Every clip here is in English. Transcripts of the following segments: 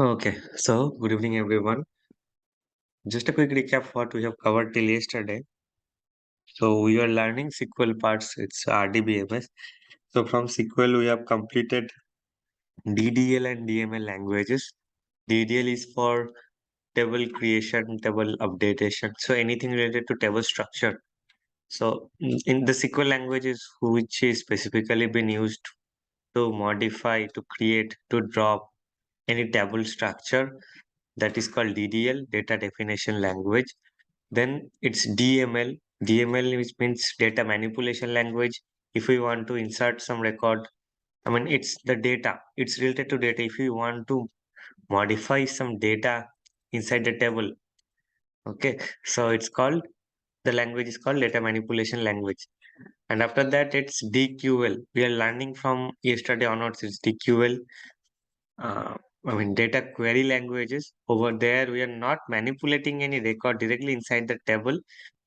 Okay, so good evening, everyone. Just a quick recap what we have covered till yesterday. So we are learning SQL parts. It's RDBMS. So from SQL we have completed DDL and DML languages. DDL is for table creation, table updatation. So anything related to table structure. So in the SQL languages, which is specifically been used to modify, to create, to drop any table structure, that is called DDL, data definition language. Then it's DML. DML which means data manipulation language. If we want to insert some record, I mean it's the data. It's related to data. If you want to modify some data inside the table, okay. So it's called the language is called data manipulation language. And after that, it's DQL. We are learning from yesterday onwards. It's DQL. Uh, I mean data query languages. Over there, we are not manipulating any record directly inside the table.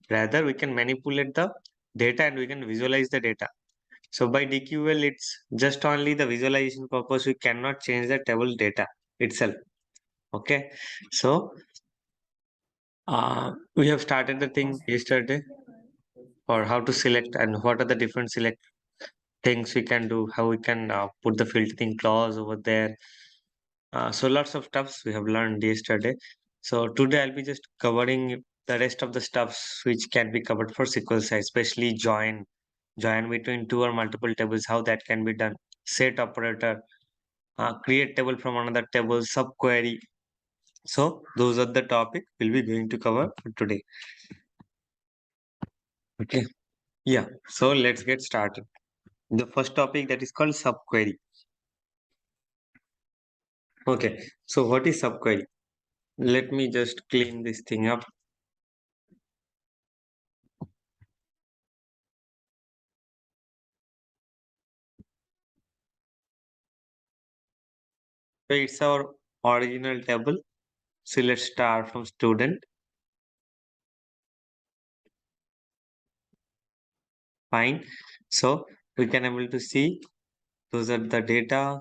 Rather, we can manipulate the data and we can visualize the data. So by DQL, it's just only the visualization purpose. We cannot change the table data itself. Okay. So we have started the thing yesterday for how to select and what are the different select things we can do, how we can put the filtering clause over there. So lots of stuffs we have learned yesterday. So today I'll be just covering the rest of the stuffs which can be covered for SQL side, especially join between two or multiple tables, how that can be done, set operator, create table from another table, subquery. So those are the topic we'll be going to cover today. Okay. Yeah. So let's get started. The first topic that is called subquery. Okay. So what is subquery? Let me just clean this thing up. So it's our original table. So let's start from student. Fine. So we can able to see those are the data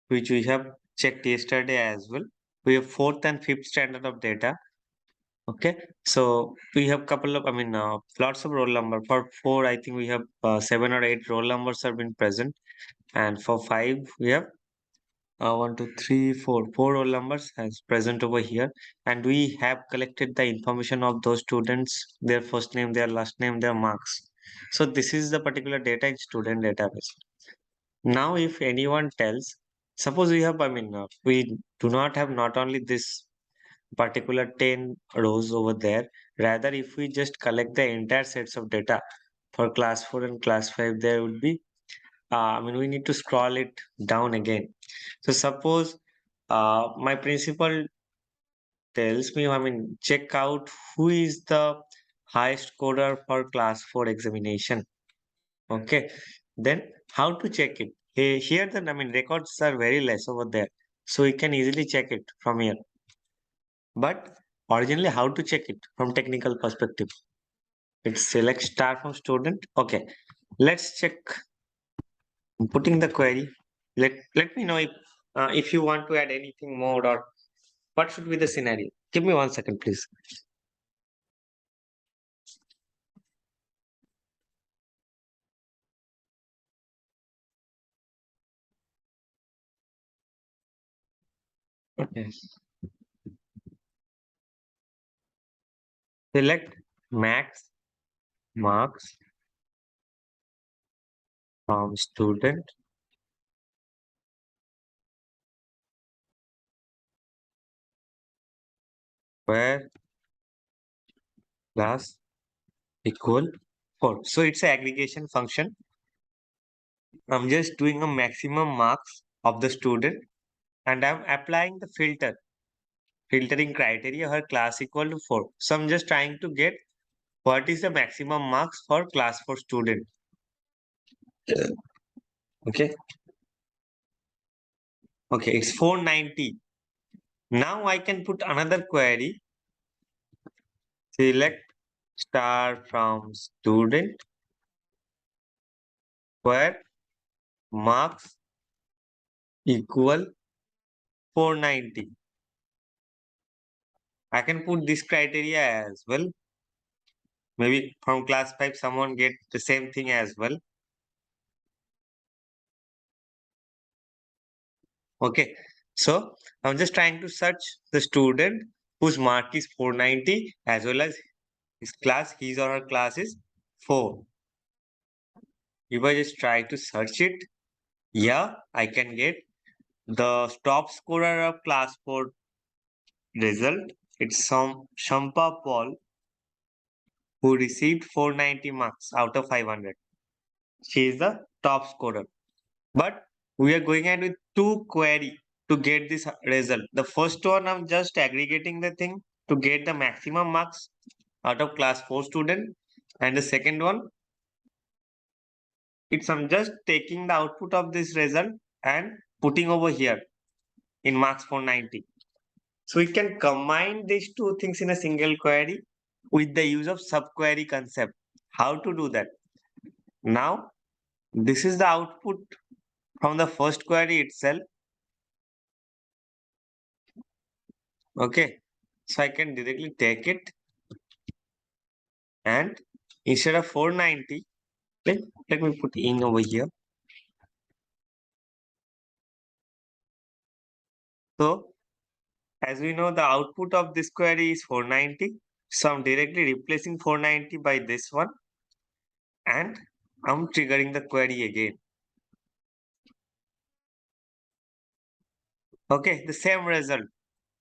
which we have checked yesterday as well. We have fourth and fifth standard of data. Okay. So we have couple of, lots of roll number. For four, I think we have 7 or 8 roll numbers have been present. And for five, we have one, two, three, four roll numbers as present over here. And we have collected the information of those students, their first name, their last name, their marks. So this is the particular data in student database. Now, if anyone tells, suppose we have, we do not have not only this particular 10 rows over there. Rather, if we just collect the entire sets of data for class 4 and class 5, there would be, we need to scroll it down again. So suppose my principal tells me, check out who is the highest scorer for class 4 examination. Okay. Then how to check it? Here the, records are very less over there. So we can easily check it from here. But originally, how to check it from technical perspective? It's select star from student. Okay, let's check putting the query. Let me know if you want to add anything more or what should be the scenario. Give me 1 second, please. Okay. Select max marks from student where class equal 4. So it's an aggregation function. I'm just doing a maximum marks of the student and I'm applying the filtering criteria her class equal to 4. So I'm just trying to get what is the maximum marks for class 4 student. Okay. Okay, it's 490. Now I can put another query. Select star from student where marks equal 490. I can put this criteria as well. Maybe from class 5, someone get the same thing as well. Okay. So I'm just trying to search the student whose mark is 490 as well as his or her class is 4. If I just try to search it, yeah, I can get the top scorer of class 4 result. It's some Shampa Paul who received 490 marks out of 500. She is the top scorer. But we are going ahead with two query to get this result. The first one, I'm just aggregating the thing to get the maximum marks out of class 4 student. And the second one, it's I'm just taking the output of this result and putting over here in marks 490. So we can combine these two things in a single query with the use of subquery concept. How to do that? Now, this is the output from the first query itself. Okay. So I can directly take it and instead of 490, let me put in over here. So as we know, the output of this query is 490. So I'm directly replacing 490 by this one and I'm triggering the query again. Okay, the same result,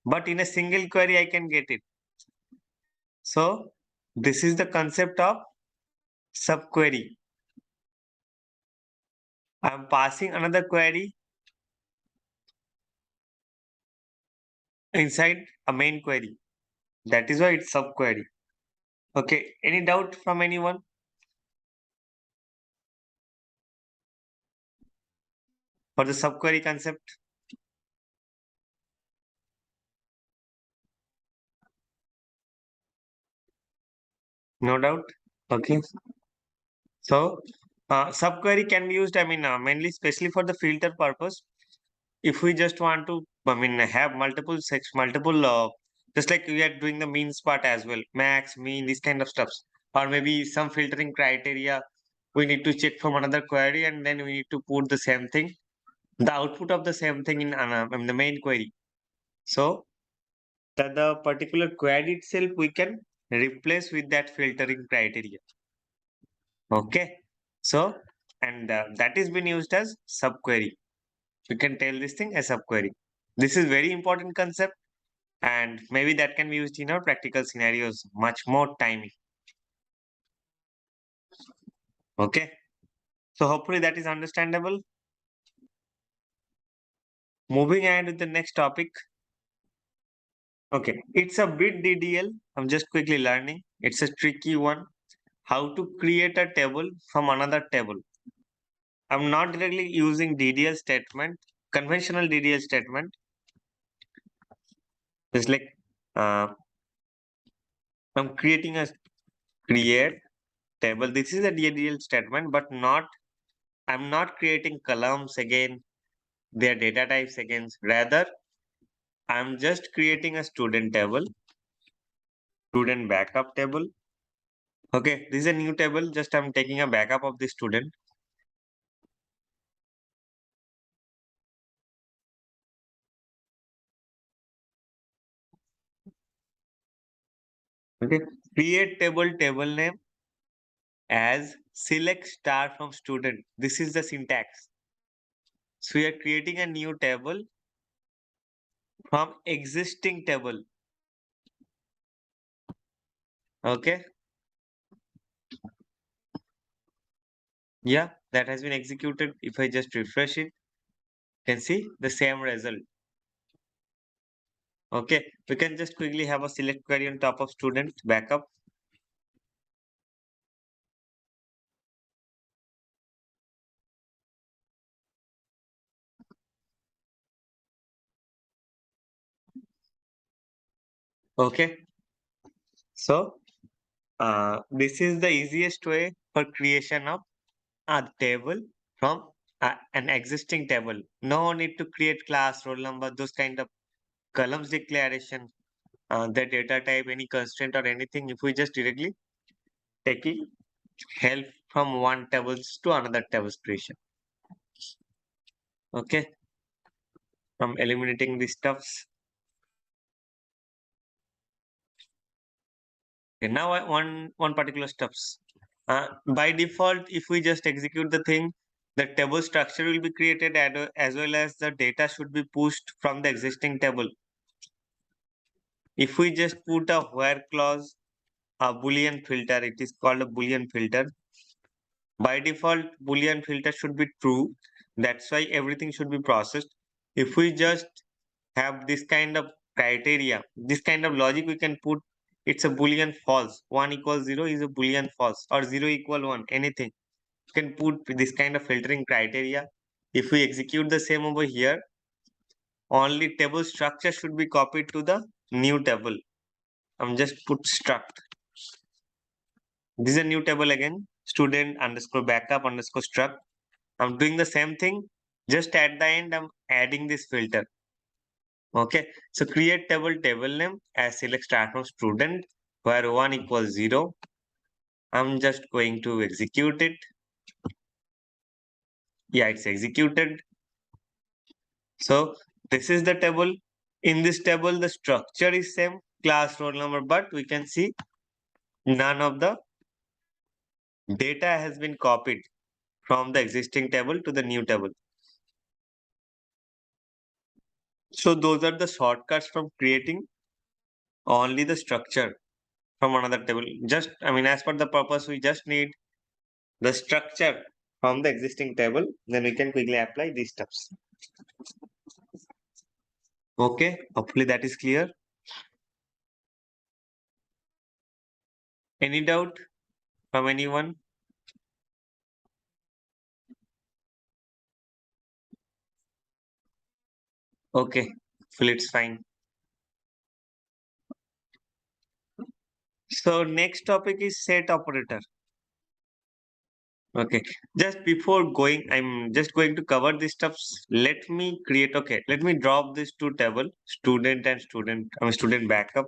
but in a single query, I can get it. So this is the concept of subquery. I'm passing another query inside a main query. That is why it's subquery. Okay, any doubt from anyone for the subquery concept? No doubt. Okay. So subquery can be used, mainly especially for the filter purpose. If we just want to, have multiple, just like we are doing the means part as well, max, mean, this kind of stuffs, or maybe some filtering criteria we need to check from another query, and then we need to put the same thing, the output of the same thing in the main query. So that the particular query itself we can replace with that filtering criteria. Okay. So, and that is been used as subquery. You can tell this thing as subquery. This is very important concept and maybe that can be used in our practical scenarios much more timely. Okay. So hopefully that is understandable. Moving ahead with the next topic. Okay. It's a bit DDL. I'm just quickly learning. It's a tricky one. How to create a table from another table. I'm not directly using DDL statement, conventional DDL statement. It's like I'm creating a create table. This is a DDL statement, but I'm not creating columns again, their data types again. Rather, I'm just creating a student table, student backup table. Okay, this is a new table. Just I'm taking a backup of the student. Okay, create table name as select star from student. This is the syntax. So we are creating a new table from existing table. Okay. Yeah, that has been executed. If I just refresh it, you can see the same result. Okay, we can just quickly have a select query on top of student backup. Okay, so this is the easiest way for creation of a table from an existing table. No need to create class, roll number, those kind of columns declaration, the data type, any constraint or anything. If we just directly taking help from one tables to another tables creation. Okay, from eliminating these stuffs. Okay, now one particular steps. By default, if we just execute the thing, the table structure will be created as well as the data should be pushed from the existing table. If we just put a where clause, a boolean filter, it is called a boolean filter. By default, boolean filter should be true. That's why everything should be processed. If we just have this kind of criteria, this kind of logic, we can put it's a boolean false. 1 equals 0 is a boolean false, or 0 equal 1, anything. You can put this kind of filtering criteria. If we execute the same over here, only table structure should be copied to the new table. I'm just put struct. This is a new table again, student underscore backup underscore struct. I'm doing the same thing. Just at the end, I'm adding this filter. Okay. So create table name as select start from student where 1 equals 0. I'm just going to execute it. Yeah, it's executed. So this is the table. In this table, the structure is same, class, roll number, but we can see none of the data has been copied from the existing table to the new table. So those are the shortcuts from creating only the structure from another table. Just, I mean, as per the purpose, we just need the structure from the existing table. Then we can quickly apply these steps. Okay, hopefully that is clear. Any doubt from anyone? Okay, feel it's fine. So next topic is set operator. Okay, just before going, I'm just going to cover these stuffs. Let me create, okay, let me drop these two table, student and student, I mean student backup,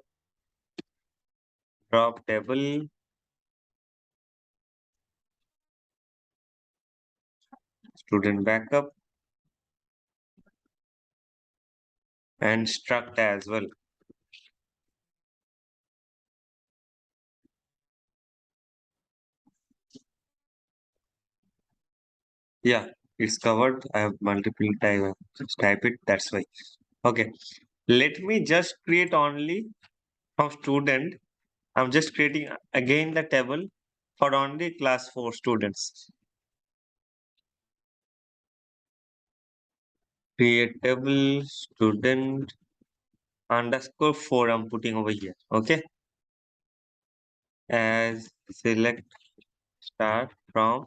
drop table, student backup, and struct as well. Yeah, it's covered. I have multiple time, just type it, that's why. Okay, let me just create only from student. I'm just creating again the table for only class 4 students. Create table student underscore 4 I'm putting over here. Okay, as select start from,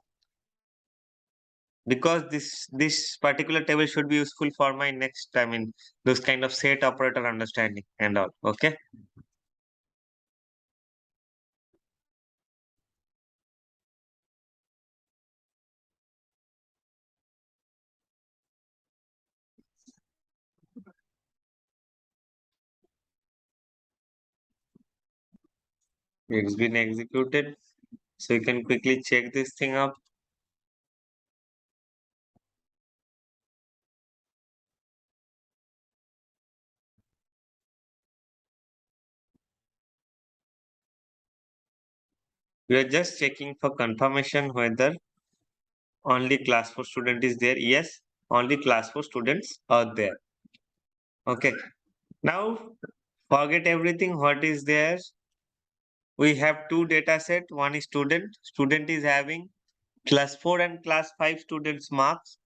because this particular table should be useful for my next, I mean those kind of set operator understanding and all. Okay, it's been executed. So you can quickly check this thing up. We are just checking for confirmation whether only class 4 student is there. Yes, only class 4 students are there. Okay. Now forget everything. What is there? We have two data set. One is student. Student is having class 4 and class 5 students marks.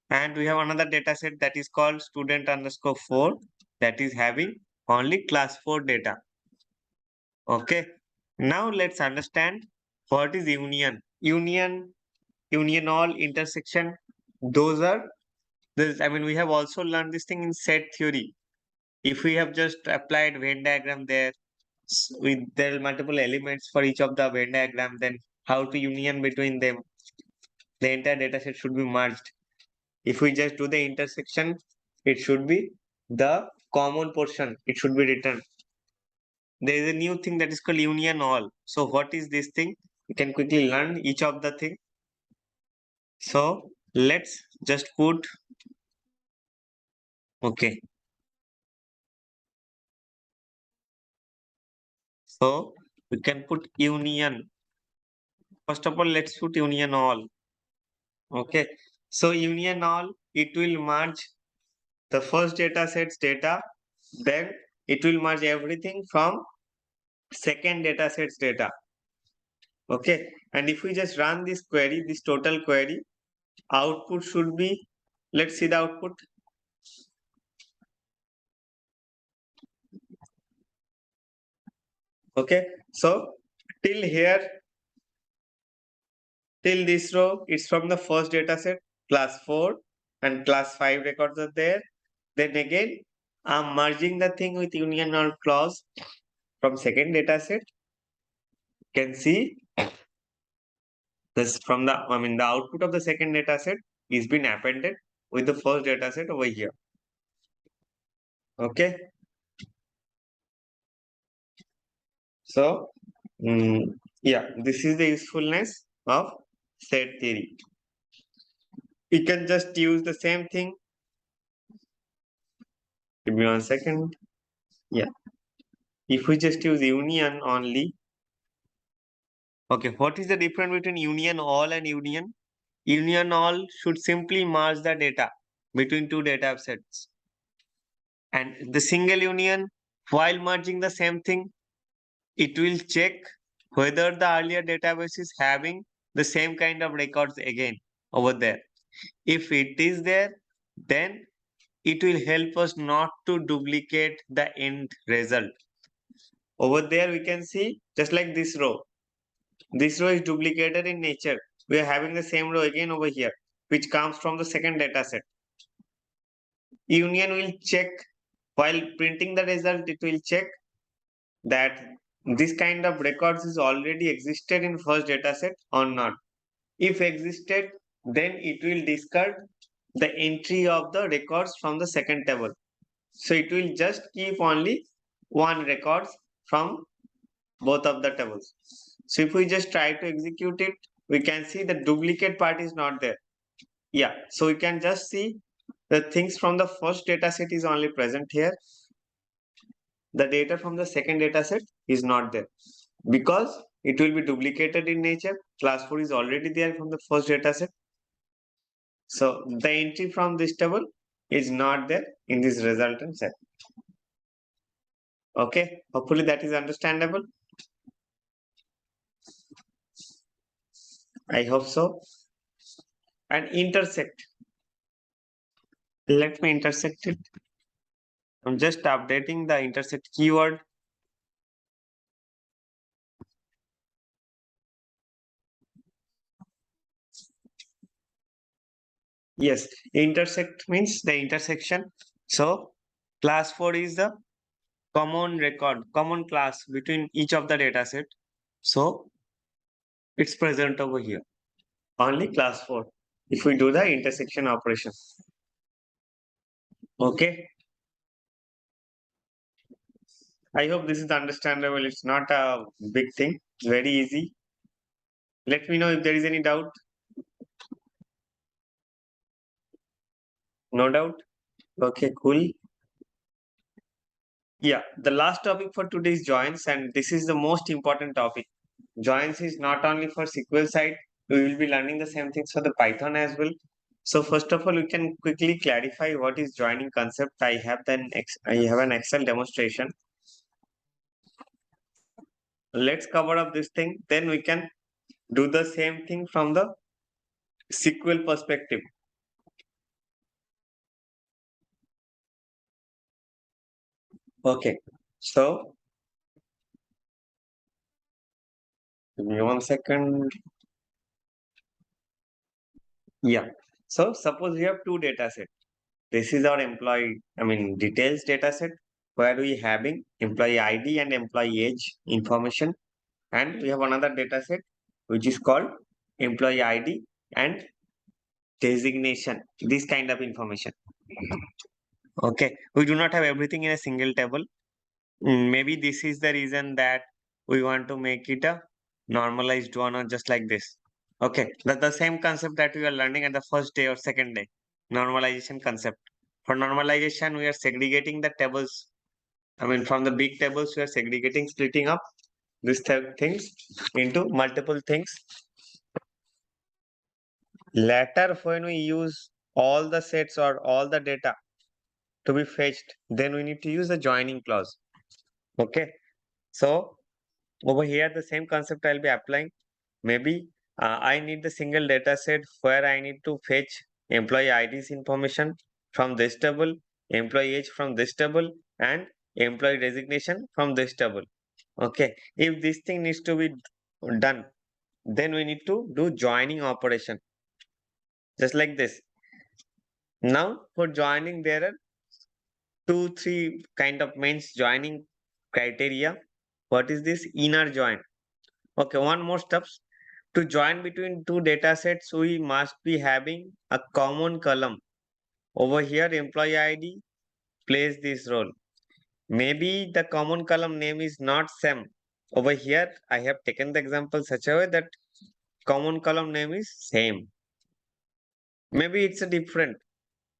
And we have another data set that is called student underscore 4 that is having only class 4 data. Okay. Now let's understand what is union. Union all, intersection. Those are this. I mean, we have also learned this thing in set theory. If we have just applied Venn diagram there, with there are multiple elements for each of the Venn diagram, then how to union between them? The entire data set should be merged. If we just do the intersection, it should be the common portion. It should be written. There is a new thing that is called union all. So what is this thing? You can quickly learn each of the thing. So let's just put, okay. So we can put union. First of all, let's put union all. Okay. So union all, it will merge the first data set's data, then it will merge everything from second data set's data. Okay. And if we just run this query, this total query, output should be, let's see the output. Okay. So till here, till this row, it's from the first data set, class 4 and class 5 records are there. Then again, I'm merging the thing with union or clause from second data set. You can see this from the, the output of the second data set is been appended with the first data set over here. Okay. So, yeah, this is the usefulness of set theory. You can just use the same thing. Give me 1 second. Yeah. If we just use union only. Okay, what is the difference between union all and union? Union all should simply merge the data between two data sets. And the single union, while merging the same thing, it will check whether the earlier database is having the same kind of records again over there. If it is there, then it will help us not to duplicate the end result. Over there, we can see just like this row. This row is duplicated in nature. We are having the same row again over here, which comes from the second data set. Union will check while printing the result, it will check that this kind of records is already existed in first data set or not. If existed, then it will discard the entry of the records from the second table. So it will just keep only one records from both of the tables. So if we just try to execute it, we can see the duplicate part is not there. Yeah, so we can just see the things from the first data set is only present here. The data from the second data set is not there because it will be duplicated in nature. Class 4 is already there from the first data set. So the entry from this table is not there in this resultant set. Okay, hopefully that is understandable. I hope so. And intersect. Let me intersect it. I'm just updating the intersect keyword. Yes, intersect means the intersection. So class 4 is the common record, common class between each of the data set. So it's present over here. Only class 4. If we do the intersection operation. Okay. I hope this is understandable. It's not a big thing. It's very easy. Let me know if there is any doubt. No doubt. Okay, cool. Yeah, the last topic for today is joins, and this is the most important topic. Joins is not only for SQL side, we will be learning the same things for the Python as well. So first of all, we can quickly clarify what is joining concept. I have an Excel demonstration. Let's cover up this thing. Then we can do the same thing from the SQL perspective. Okay, so give me 1 second. Yeah. So suppose we have two data sets. This is our employee, details data set where we having employee ID and employee age information. And we have another data set which is called employee ID and designation, this kind of information. Okay, we do not have everything in a single table. Maybe this is the reason that we want to make it a normalized one or just like this. Okay, the same concept that we are learning at the first day or second day, normalization concept. For normalization, we are segregating the tables. I mean, from the big tables, we are segregating, splitting up these things into multiple things. Later, when we use all the sets or all the data to be fetched, then we need to use the joining clause. Okay, so over here, the same concept I'll be applying. Maybe I need the single data set where I need to fetch employee IDs information from this table, employee age from this table, and employee designation from this table. Okay, if this thing needs to be done, then we need to do joining operation, just like this. Now, for joining, there are two, three kind of means joining criteria. What is this? Inner join. Okay, one more steps. To join between two data sets, we must be having a common column. Over here, employee ID plays this role. Maybe the common column name is not same. Over here, I have taken the example such a way that common column name is same. Maybe it's a different.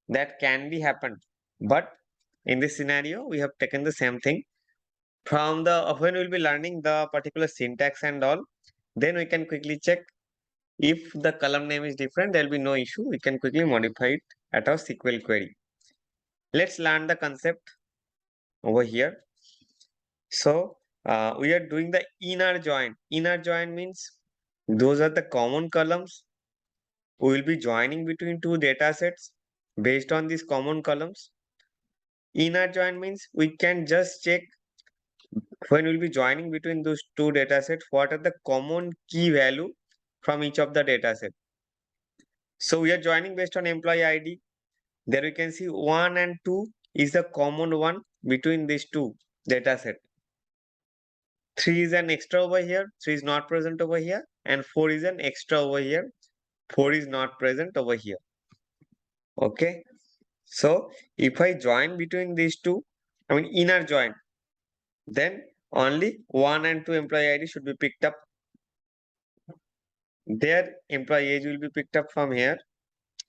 That can be happened. But in this scenario, we have taken the same thing. From the when we'll be learning the particular syntax and all, then we can quickly check. If the column name is different, there will be no issue. We can quickly modify it at our SQL query. Let's learn the concept over here. So we are doing the inner join. Inner join means those are the common columns. We will be joining between two data sets based on these common columns. Inner join means we can just check when we'll be joining between those two data sets, what are the common key value from each of the data set. So we are joining based on employee ID. There we can see 1 and 2 is the common one between these two data set. 3 is an extra over here, 3 is not present over here, and 4 is an extra over here, 4 is not present over here. Okay, so if I join between these two, I mean inner join, then only 1 and 2 employee ID should be picked up. Their employee age will be picked up from here,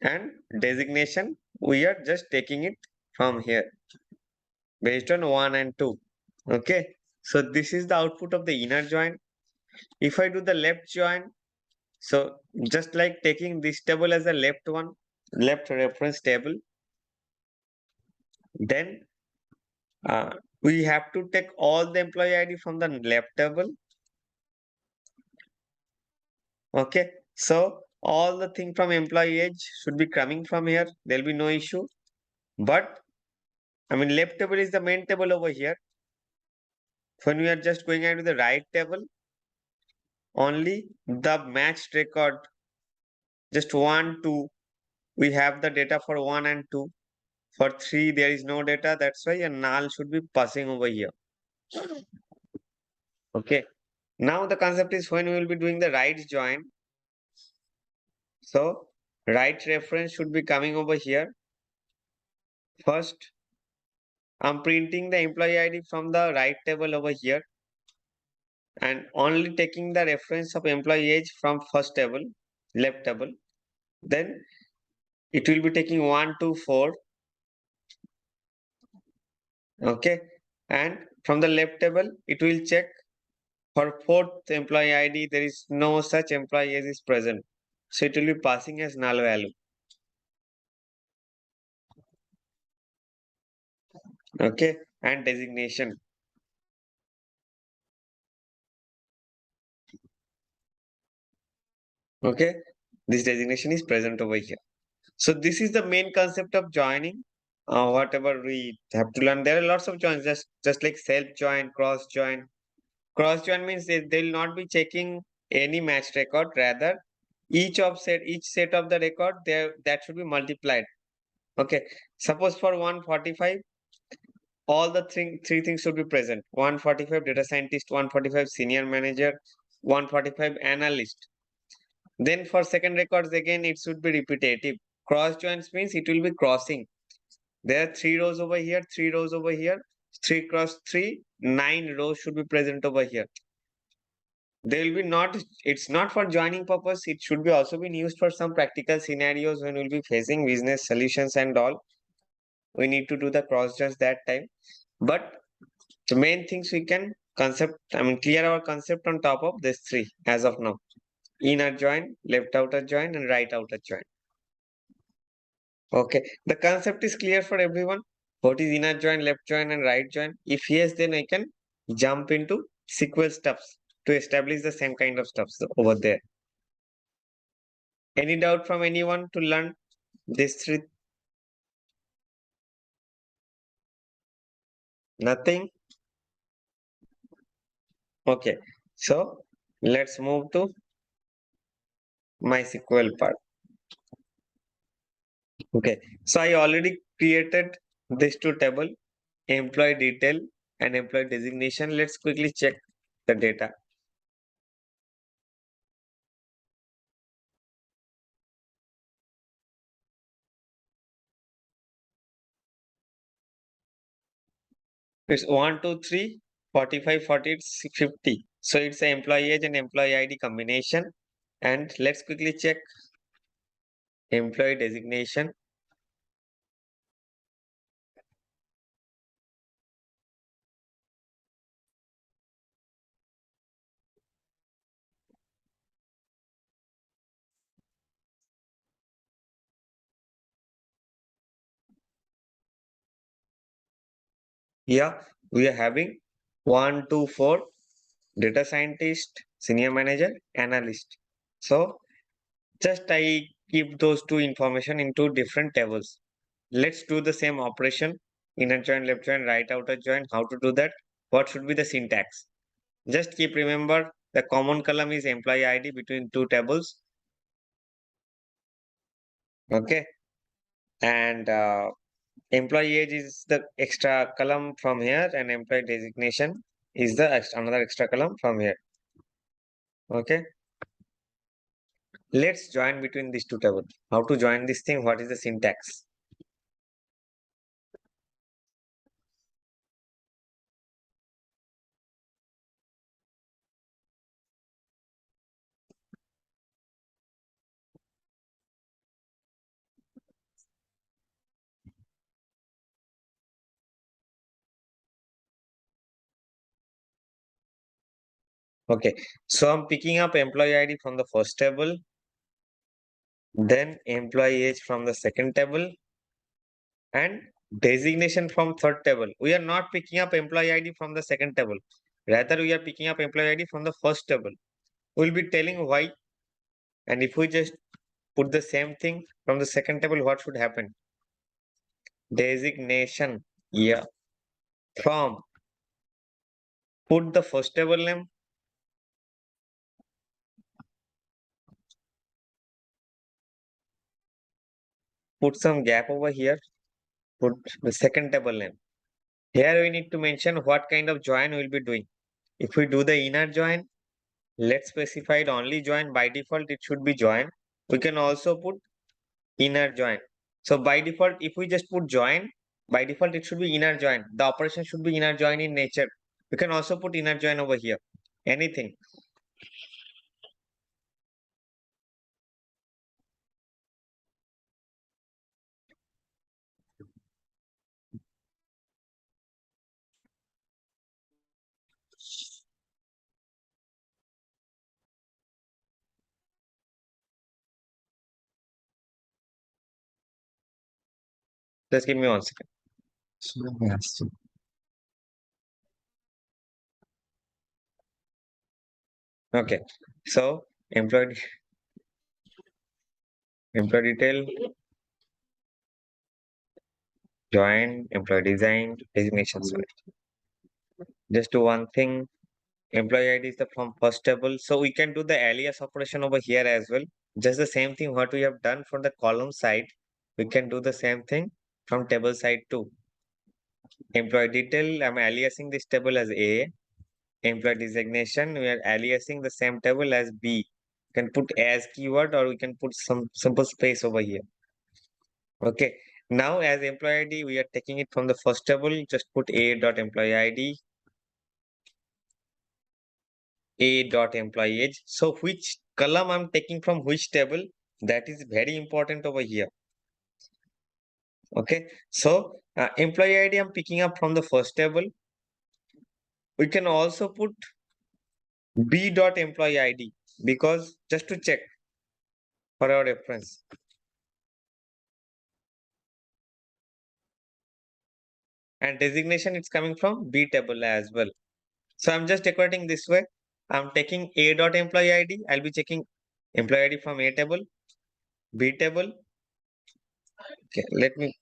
and designation we are just taking it from here based on 1 and 2. Okay, so this is the output of the inner join. If I do the left join, so just like taking this table as a left one, left reference table, then we have to take all the employee ID from the left table. Okay, so all the thing from employee age should be coming from here. There will be no issue. But I mean, left table is the main table over here. When we are just going into the right table, only the matched record, just 1, 2, we have the data for 1 and 2. For 3, there is no data. That's why a null should be passing over here. Okay. Now the concept is when we will be doing the right join. So right reference should be coming over here. First, I'm printing the employee ID from the right table over here and only taking the reference of employee age from first table, left table. Then it will be taking 1, 2, 4. Okay. And from the left table, it will check for fourth employee ID, there is no such employee as is present. So it will be passing as null value. Okay. And designation. Okay. This designation is present over here. So this is the main concept of joining. Whatever we have to learn, there are lots of joins, just like self join, cross join. Cross join means they will not be checking any matched record. Rather, each set of the record there that should be multiplied. Okay. Suppose for 145, all the three things should be present: 145 data scientist, 145 senior manager, 145 analyst. Then for second records, again, it should be repetitive. Cross joins means it will be crossing. There are 3 rows over here, 3 rows over here, 3 cross 3, 9 rows should be present over here. There will be not, it's not for joining purpose, it should be also been used for some practical scenarios when we'll be facing business solutions and all. We need to do the cross joins that time. But the main things we can clear our concept on top of this three as of now. Inner join, left outer join, and right outer join. Okay, the concept is clear for everyone. What is inner join, left join, and right join? If yes, then I can jump into SQL steps to establish the same kind of stuffs over there. Any doubt from anyone to learn this three? Nothing? Okay, so let's move to MySQL part. Okay, so I already created these two table, employee detail and employee designation. Let's quickly check the data. It's 1, 2, 3, 45, 40, it's 50. So it's an employee age and employee ID combination. And let's quickly check employee designation. Yeah, we are having 1, 2, 4 data scientist, senior manager, analyst. So just I keep those two information into different tables. Let's do the same operation. Inner join, left join, right outer join. How to do that? What should be the syntax? Just keep remember the common column is employee ID between two tables. Okay. And employee age is the extra column from here and employee designation is the another extra column from here. Okay. Let's join between these two tables. How to join this thing? What is the syntax? Okay. So I'm picking up employee ID from the first table, then employee age from the second table, and designation from third table. We are not picking up employee ID from the second table. Rather, we are picking up employee ID from the first table. We'll be telling why. And if we just put the same thing from the second table, what should happen? Designation. Yeah. From. Put the first table name. Put some gap over here. Put the second table name. Here we need to mention what kind of join we'll be doing. If we do the inner join, let's specify it only join. By default, it should be join. We can also put inner join. So by default, if we just put join, by default, it should be inner join. The operation should be inner join in nature. We can also put inner join over here. Anything. Just give me 1 second. Okay. So employee detail, join, employee design, designations. Just do one thing. Employee ID is the from first table. So we can do the alias operation over here as well. Just the same thing what we have done from the column side. We can do the same thing from table side too. Employee detail, I'm aliasing this table as A. Employee designation, we are aliasing the same table as B. can put as keyword, or we can put some simple space over here. Okay. Now as employee ID, we are taking it from the first table. Just put a dot employee ID, a dot employee age. So which column I'm taking from which table, that is very important over here. Okay. So employee ID I'm picking up from the first table. We can also put b dot employee ID, because just to check for our reference. And designation, it's coming from b table as well. So I'm just decorating this way. I'm taking a dot employee ID. I'll be checking employee ID from a table, b table. Okay, let me.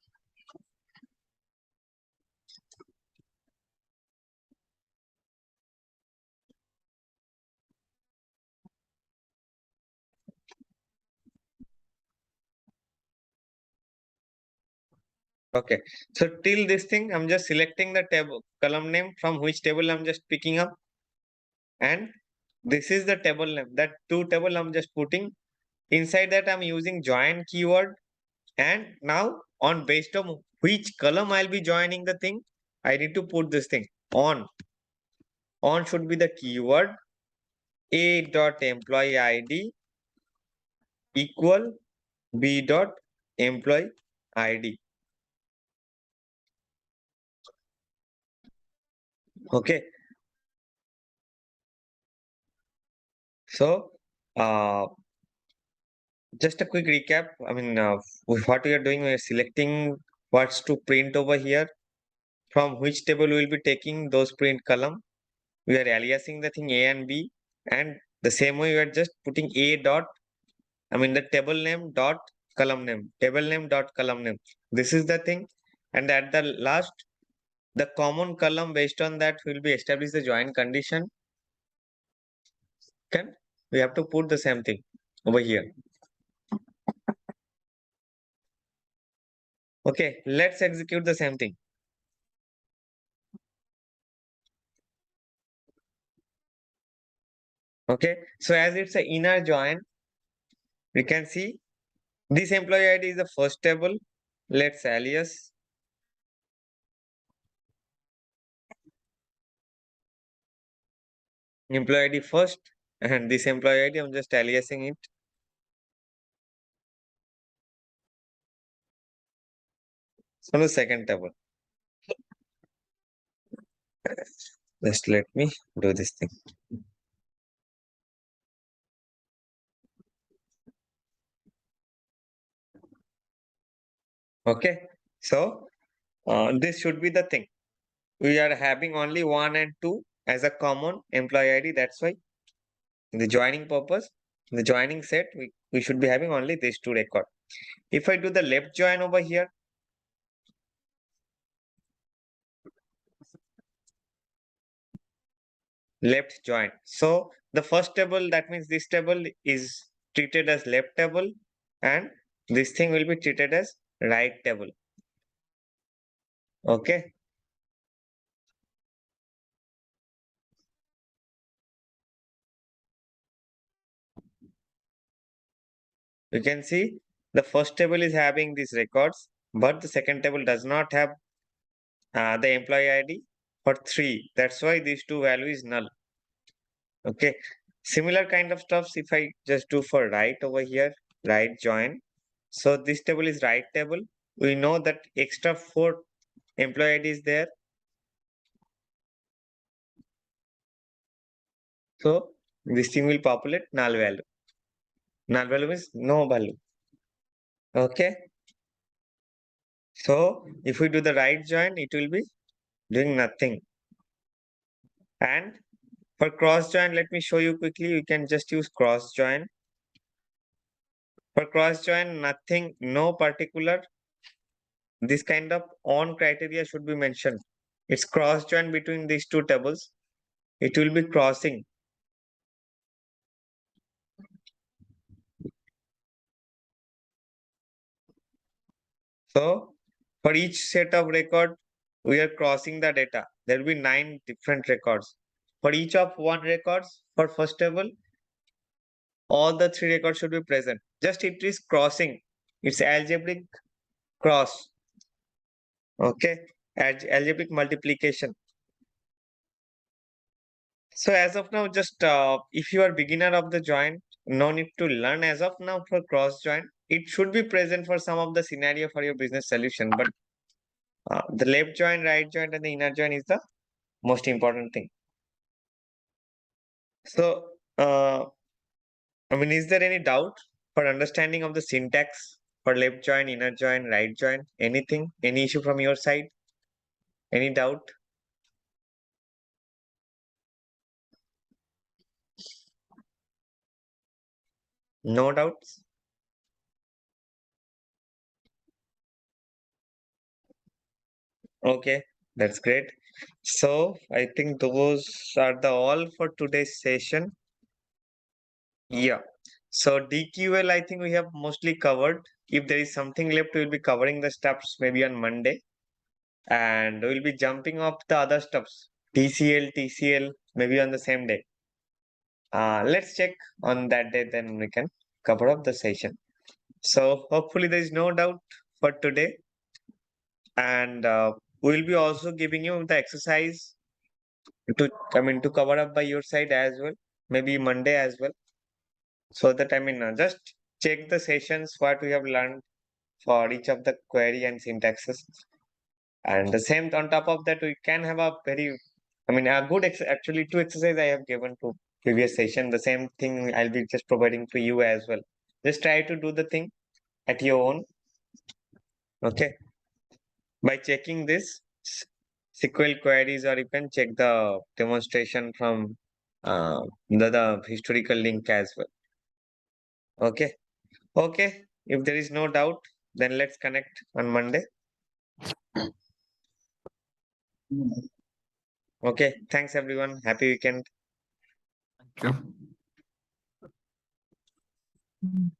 Okay, so till this thing, I'm just selecting the table column name from which table I'm just picking up, and this is the table name. That two table I'm just putting inside that. I'm using join keyword, and now on based on which column I'll be joining the thing, I need to put this thing on. On should be the keyword a dot employee ID equal b dot employee ID. Okay. So, just a quick recap. I mean, what we are doing, we are selecting what's to print over here. From which table we will be taking those print column. We are aliasing the thing A and B, and the same way we are just putting A dot. I mean, the table name dot column name, table name dot column name. This is the thing, and at the last, the common column based on that will be establish the join condition. Can we have to put the same thing over here. Okay, let's execute the same thing. Okay, so as it's an inner join, we can see this employee ID is the first table. Let's alias. Employee ID first, and this employee ID, I'm just aliasing it. So the second table. Just let me do this thing. Okay, so this should be the thing. We are having only 1 and 2 as a common employee ID. That's why in the joining purpose, in the joining set, we should be having only these two record. If I do the left join over here, left join. So the first table, that means this table is treated as left table, and this thing will be treated as right table. Okay. You can see the first table is having these records, but the second table does not have the employee ID for 3. That's why these two value is null. Okay. Similar kind of stuffs if I just do for right over here, right join. So this table is right table. We know that extra 4 employee ID is there. So this thing will populate null value. Null value means no value. Okay. So if we do the right join, it will be doing nothing. And for cross join, let me show you quickly. You can just use cross join. For cross join, nothing, no particular. This kind of on criteria should be mentioned. It's cross join between these two tables. It will be crossing. So for each set of record, we are crossing the data. There will be 9 different records. For each of one records for first table, all the three records should be present. Just it is crossing. It's algebraic cross. Okay. Algebraic multiplication. So as of now, just if you are beginner of the join, no need to learn as of now for cross join. It should be present for some of the scenario for your business solution, but the left join, right join, and the inner join is the most important thing. So, I mean, is there any doubt for understanding of the syntax for left join, inner join, right join? Anything? Any issue from your side? Any doubt? No doubts? Okay, that's great. So I think those are the all for today's session. Yeah. So DQL, I think we have mostly covered. If there is something left, we'll be covering the steps maybe on Monday, and we'll be jumping off the other steps. TCL, maybe on the same day. Let's check on that day, then we can cover up the session. So hopefully there is no doubt for today, and we'll be also giving you the exercise to, I mean, to cover up by your side as well, maybe Monday as well, so that, I mean, just check the sessions what we have learned for each of the query and syntaxes, and the same on top of that we can have a very, I mean, a good actually two exercise I have given to previous session. The same thing I'll be just providing to you as well. Just try to do the thing at your own. Okay. By checking this SQL queries, or you can check the demonstration from the historical link as well. Okay. Okay. If there is no doubt, then let's connect on Monday. Okay. Thanks everyone. Happy weekend. Thank you.